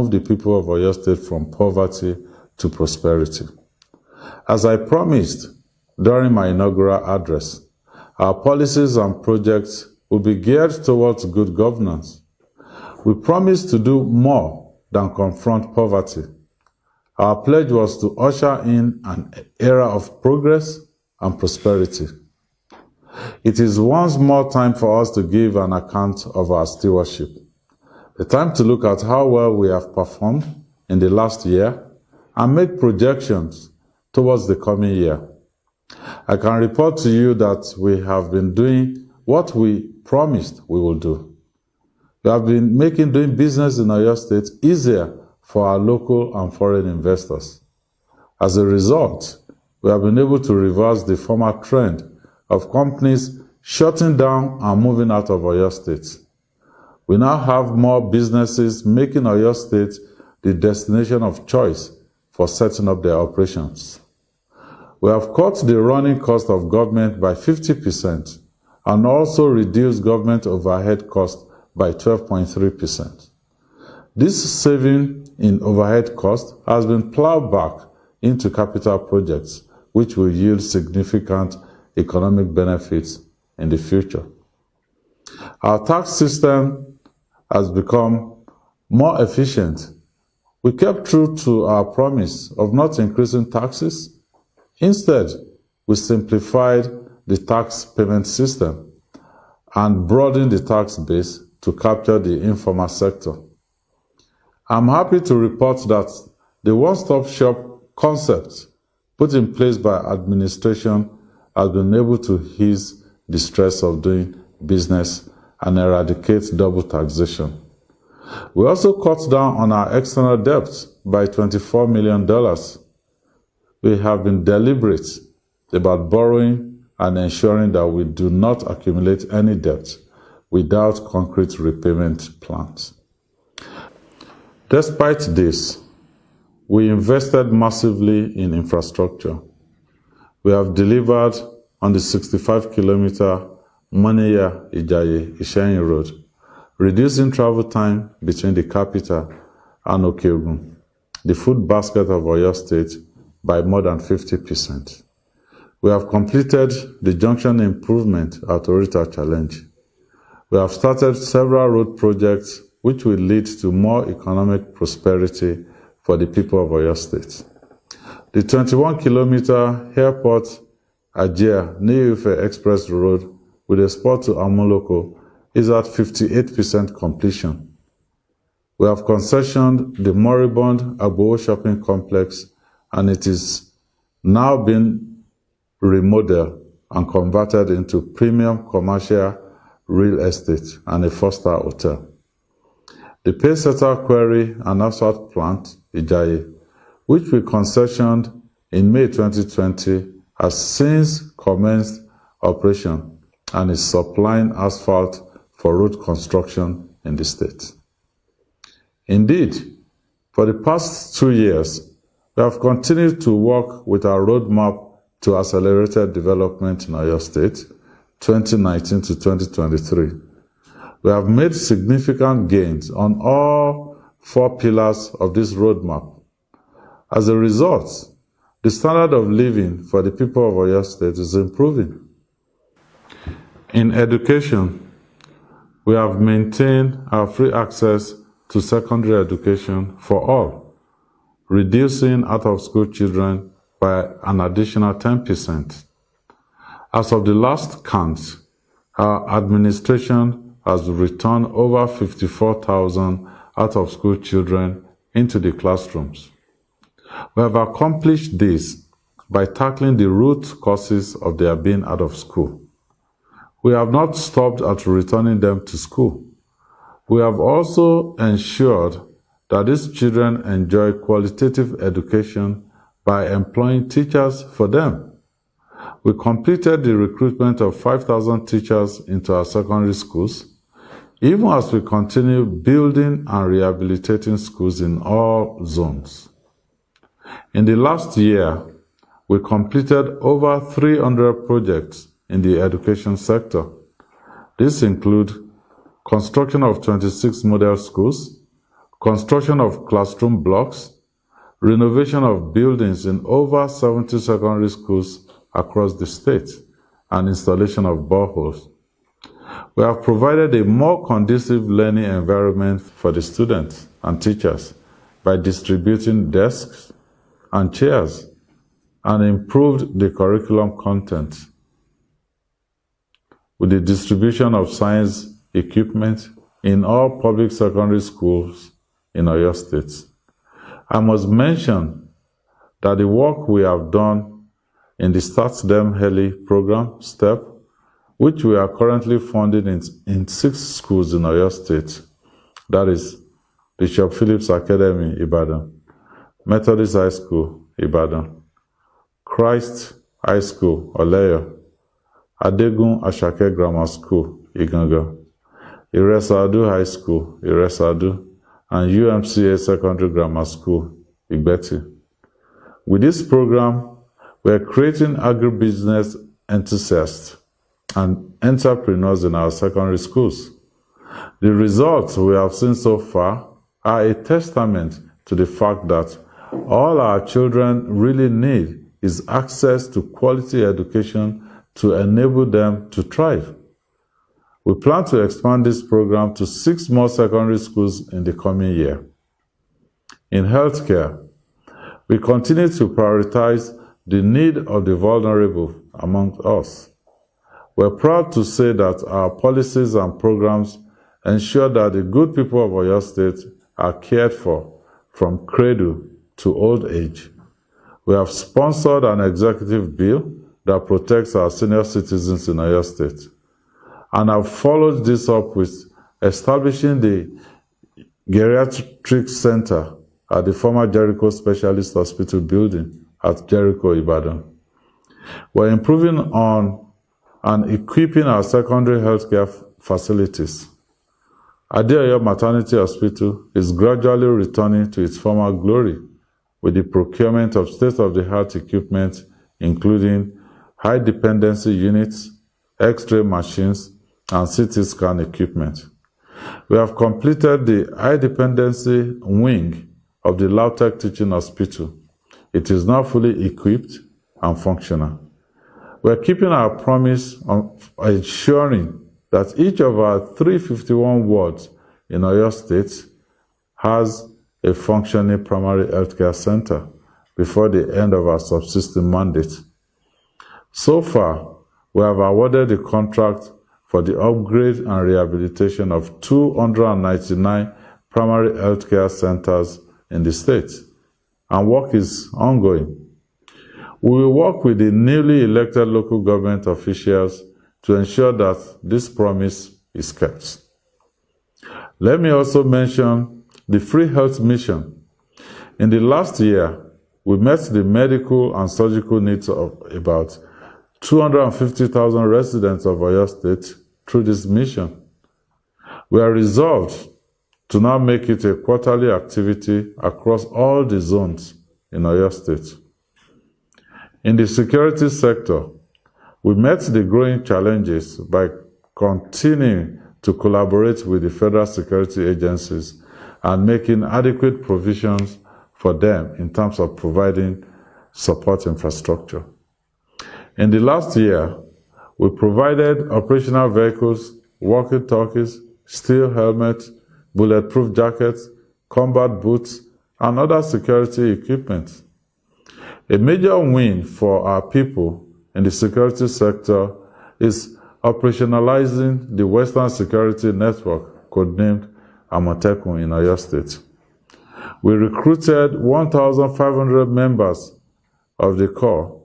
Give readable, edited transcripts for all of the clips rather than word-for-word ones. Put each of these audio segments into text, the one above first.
move the people of Oyo State from poverty to prosperity. As I promised during my inaugural address, our policies and projects will be geared towards good governance. We promise to do more than confront poverty. Our pledge was to usher in an era of progress and prosperity. It is once more time for us to give an account of our stewardship. The time to look at how well we have performed in the last year and make projections towards the coming year. I can report to you that we have been doing what we promised we will do. We have been making doing business in Oyo State easier for our local and foreign investors. As a result, we have been able to reverse the former trend of companies shutting down and moving out of Oyo State. We now have more businesses making Oyo State the destination of choice for setting up their operations. We have cut the running cost of government by 50% and also reduced government overhead cost by 12.3%. This saving in overhead cost has been plowed back into capital projects, which will yield significant economic benefits in the future. Our tax system has become more efficient. We kept true to our promise of not increasing taxes. Instead, we simplified the tax payment system and broadened the tax base to capture the informal sector. I'm happy to report that the one-stop shop concept put in place by administration has been able to ease the stress of doing business and eradicate double taxation. We also cut down on our external debt by $24 million. We have been deliberate about borrowing and ensuring that we do not accumulate any debt without concrete repayment plans. Despite this, we invested massively in infrastructure. We have delivered on the 65-kilometer Moniya-Ijaye-Isheyin Road, reducing travel time between the capital and Okeogun, the food basket of Oyo State, by more than 50%. We have completed the junction improvement at Orita Challenge. We have started several road projects which will lead to more economic prosperity for the people of Oyo State. The 21-kilometer airport Ajia-Niufe Express Road with a spur to Amuloko is at 58% completion. We have concessioned the moribund Agbowo shopping complex, and it is now being remodeled and converted into premium commercial real estate and a four-star hotel. The Paysetter Quarry and Asphalt Plant, Ijaye, which we concessioned in May 2020, has since commenced operation and is supplying asphalt for road construction in the state. Indeed, for the past 2 years, we have continued to work with our roadmap to accelerated development in Oyo State, 2019 to 2023. We have made significant gains on all 4 pillars of this roadmap. As a result, the standard of living for the people of Oyo State is improving. In education, we have maintained our free access to secondary education for all, reducing out-of-school children by an additional 10%. As of the last count, our administration has returned over 54,000 out-of-school children into the classrooms. We have accomplished this by tackling the root causes of their being out of school. We have not stopped at returning them to school. We have also ensured that these children enjoy qualitative education by employing teachers for them. We completed the recruitment of 5,000 teachers into our secondary schools, even as we continue building and rehabilitating schools in all zones. In the last year, we completed over 300 projects in the education sector. These include construction of 26 model schools, construction of classroom blocks, renovation of buildings in over 70 secondary schools across the state, and installation of boreholes. We have provided a more conducive learning environment for the students and teachers by distributing desks and chairs and improved the curriculum content with the distribution of science equipment in all public secondary schools in Oyo State. I must mention that the work we have done in the Start Them Early program, STEP, which we are currently funding in 6 schools in Oyo State, that is Bishop Phillips Academy, Ibadan, Methodist High School, Ibadan, Christ High School, Oleyo, Adegun Ashake Grammar School, Iganga, Iresadu High School, Iresadu, and UMCA Secondary Grammar School, Igbeti. With this program, we are creating agribusiness enthusiasts and entrepreneurs in our secondary schools. The results we have seen so far are a testament to the fact that all our children really need is access to quality education to enable them to thrive. We plan to expand this program to 6 more secondary schools in the coming year. In healthcare, we continue to prioritize the need of the vulnerable among us. We're proud to say that our policies and programs ensure that the good people of Oyo State are cared for from cradle to old age. We have sponsored an executive bill that protects our senior citizens in Oyo State, and have followed this up with establishing the Geriatric Center at the former Jericho Specialist Hospital building at Jericho, Ibadan. We're improving on and equipping our secondary healthcare facilities. Adeoyo Maternity Hospital is gradually returning to its former glory with the procurement of state-of-the-art equipment, including high-dependency units, X-ray machines, and CT scan equipment. We have completed the high-dependency wing of the Lautech Teaching Hospital. It is now fully equipped and functional. We are keeping our promise of ensuring that each of our 351 wards in Oyo State has a functioning primary healthcare center before the end of our subsisting mandate. So far, we have awarded the contract for the upgrade and rehabilitation of 299 primary healthcare centers in the state, and work is ongoing. We will work with the newly elected local government officials to ensure that this promise is kept. Let me also mention the Free Health Mission. In the last year, we met the medical and surgical needs of about 250,000 residents of Oyo State through this mission. We are resolved to now make it a quarterly activity across all the zones in Oyo State. In the security sector, we met the growing challenges by continuing to collaborate with the federal security agencies and making adequate provisions for them in terms of providing support infrastructure. In the last year, we provided operational vehicles, walkie-talkies, steel helmets, bulletproof jackets, combat boots, and other security equipment. A major win for our people in the security sector is operationalizing the Western Security Network, codenamed Amotekun, in Oyo State. We recruited 1,500 members of the Corps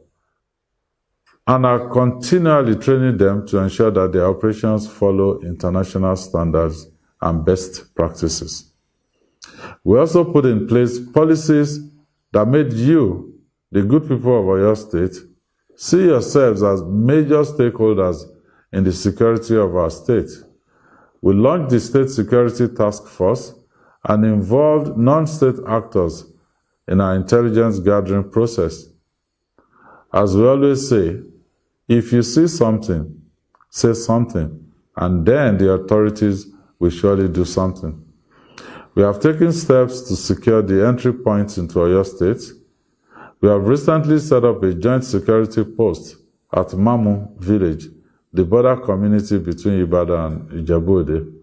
and are continually training them to ensure that their operations follow international standards and best practices. We also put in place policies that made you, the good people of Oyo State, see yourselves as major stakeholders in the security of our state. We launched the State Security Task Force and involved non-state actors in our intelligence gathering process. As we always say, if you see something, say something, and then the authorities will surely do something. We have taken steps to secure the entry points into Oyo State. We have recently set up a joint security post at Mamu village, the border community between Ibadan and Ijebu-Ode.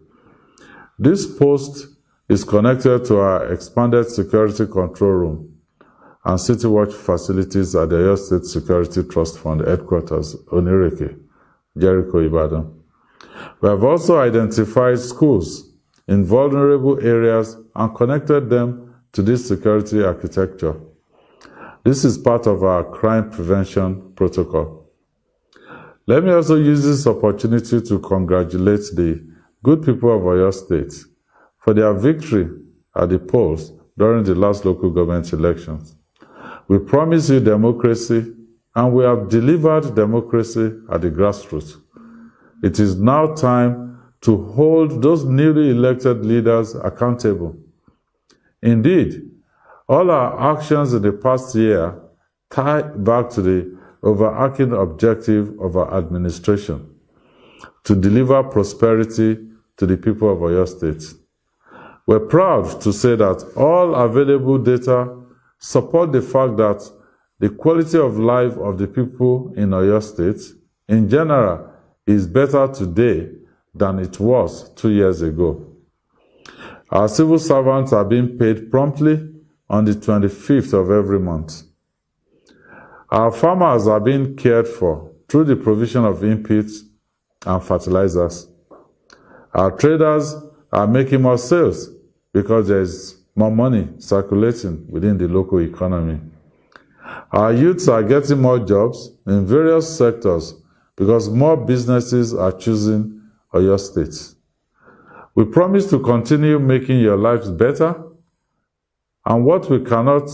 This post is connected to our expanded security control room and City Watch facilities at the Oyo State Security Trust Fund headquarters, Onireke, Jericho, Ibadan. We have also identified schools in vulnerable areas and connected them to this security architecture. This is part of our crime prevention protocol. Let me also use this opportunity to congratulate the good people of Oyo State for their victory at the polls during the last local government elections. We promise you democracy, and we have delivered democracy at the grassroots. It is now time to hold those newly elected leaders accountable. Indeed, all our actions in the past year tie back to the overarching objective of our administration: to deliver prosperity to the people of Oyo State. We're proud to say that all available data support the fact that the quality of life of the people in Oyo State in general is better today than it was 2 years ago. Our civil servants are being paid promptly on the 25th of every month. Our farmers are being cared for through the provision of inputs and fertilizers. Our traders are making more sales because there is more money circulating within the local economy. Our youths are getting more jobs in various sectors because more businesses are choosing Oyo State. We promise to continue making your lives better, and what we cannot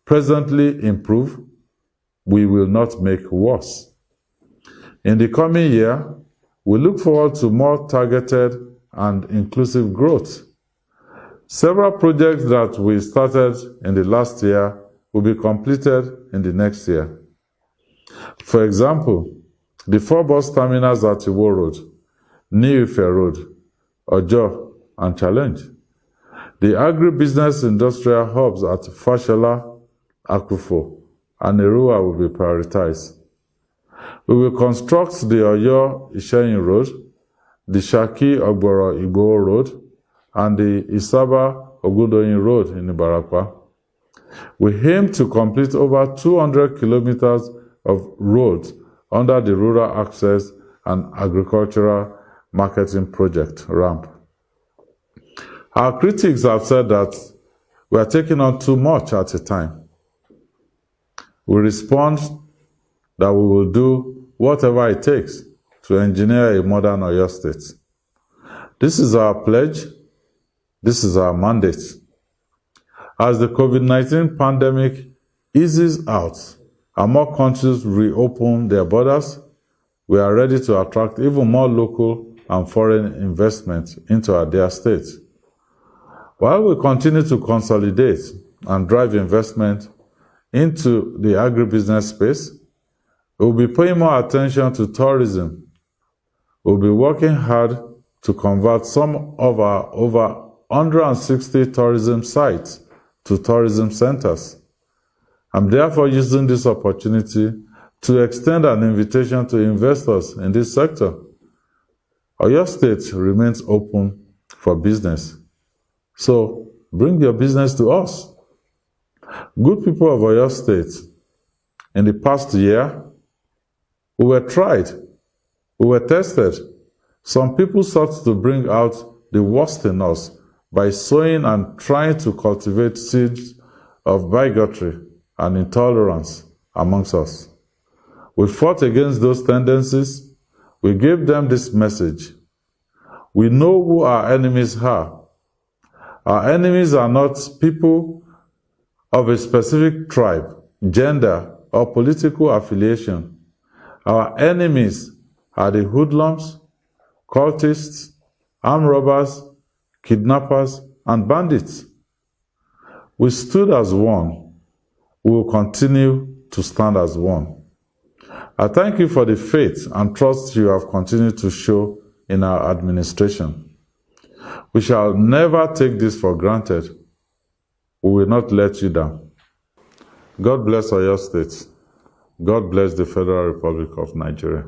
presently improve, we will not make worse. In the coming year, we look forward to more targeted and inclusive growth. Several projects that we started in the last year will be completed in the next year. For example, the 4 bus terminals at Iwo Road, New Ife Road, Ojo, and Challenge. The agribusiness industrial hubs at Fashola, Akufo, and Erua will be prioritized. We will construct the Oyo Isheyin Road, the Shaki Ogboro Igbo Road, and the Isaba Ogudoyin Road in Ibarakwa. We aim to complete over 200 kilometers of roads under the Rural Access and Agricultural Marketing Project, RAMP. Our critics have said that we are taking on too much at a time. We respond that we will do whatever it takes to engineer a modern Oyo State. This is our pledge. This is our mandate. As the COVID-19 pandemic eases out and more countries reopen their borders, we are ready to attract even more local and foreign investment into our dear state. While we continue to consolidate and drive investment into the agribusiness space, we will be paying more attention to tourism. We will be working hard to convert some of our over 160 tourism sites to tourism centers. I'm therefore using this opportunity to extend an invitation to investors in this sector. Oyo State remains open for business. So bring your business to us. Good people of Oyo State, in the past year, we were tried, we were tested. Some people sought to bring out the worst in us by sowing and trying to cultivate seeds of bigotry and intolerance amongst us. We fought against those tendencies. We gave them this message. We know who our enemies are. Our enemies are not people of a specific tribe, gender, or political affiliation. Our enemies are the hoodlums, cultists, armed robbers, kidnappers, and bandits. We stood as one. We will continue to stand as one. I thank you for the faith and trust you have continued to show in our administration. We shall never take this for granted. We will not let you down. God bless Oyo State. God bless the Federal Republic of Nigeria.